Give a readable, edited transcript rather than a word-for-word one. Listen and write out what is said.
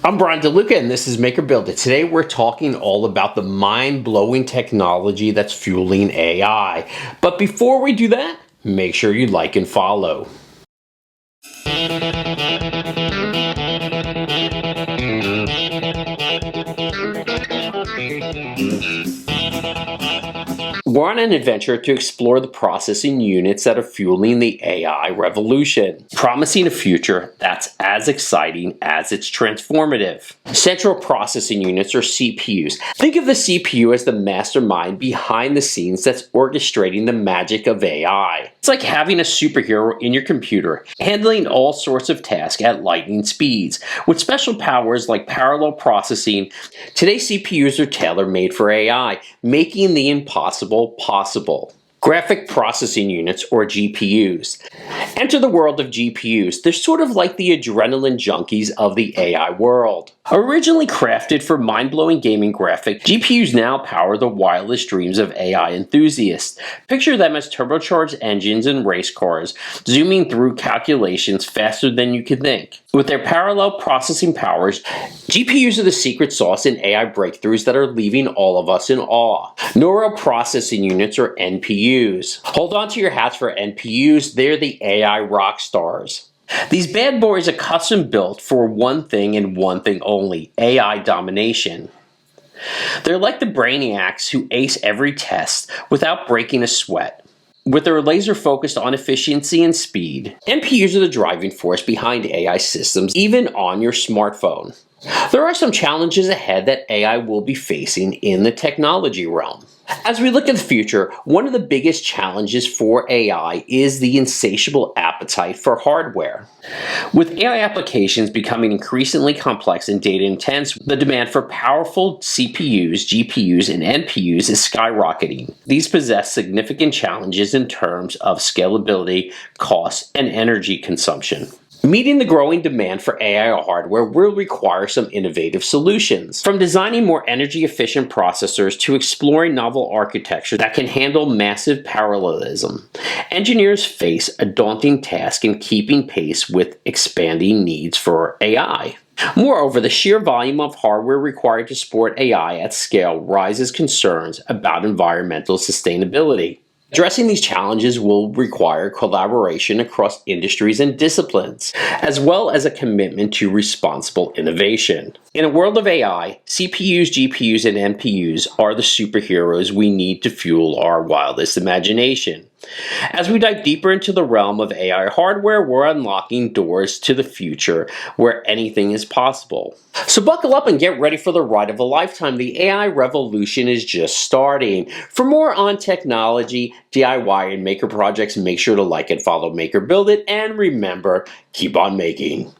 I'm Bryan DeLuca and this is Make or Build It. Today we're talking all about the mind-blowing technology that's fueling AI. But before we do that, make sure you like and follow. We're on an adventure to explore the processing units that are fueling the AI revolution, promising a future that's as exciting as it's transformative. Central processing units, or CPUs. Think of the CPU as the mastermind behind the scenes that's orchestrating the magic of AI. It's like having a superhero in your computer, handling all sorts of tasks at lightning speeds. With special powers like parallel processing, today's CPUs are tailor-made for AI, making the impossible possible. Graphic processing units, or GPUs. Enter the world of GPUs. They're sort of like the adrenaline junkies of the AI world. Originally crafted for mind-blowing gaming graphics, GPUs now power the wildest dreams of AI enthusiasts. Picture them as turbocharged engines in race cars, zooming through calculations faster than you could think. With their parallel processing powers, GPUs are the secret sauce in AI breakthroughs that are leaving all of us in awe. Neural processing units, or NPUs. Hold on to your hats for NPUs, they're the AI rock stars. These bad boys are custom built for one thing and one thing only: AI domination. They're like the brainiacs who ace every test without breaking a sweat. With their laser focused on efficiency and speed, NPUs are the driving force behind AI systems, even on your smartphone. There are some challenges ahead that AI will be facing in the technology realm. As we look at the future, one of the biggest challenges for AI is the insatiable appetite for hardware. With AI applications becoming increasingly complex and data intense, the demand for powerful CPUs, GPUs, and NPUs is skyrocketing. These possess significant challenges in terms of scalability, cost, and energy consumption. Meeting the growing demand for AI hardware will require some innovative solutions. From designing more energy-efficient processors to exploring novel architecture that can handle massive parallelism, engineers face a daunting task in keeping pace with expanding needs for AI. Moreover, the sheer volume of hardware required to support AI at scale raises concerns about environmental sustainability. Addressing these challenges will require collaboration across industries and disciplines, as well as a commitment to responsible innovation. In a world of AI, CPUs, GPUs, and NPUs are the superheroes we need to fuel our wildest imagination. As we dive deeper into the realm of AI hardware, we're unlocking doors to the future where anything is possible. So buckle up and get ready for the ride of a lifetime. The AI revolution is just starting. For more on technology, DIY, and maker projects, make sure to like and follow Make or Build It, and remember, keep on making.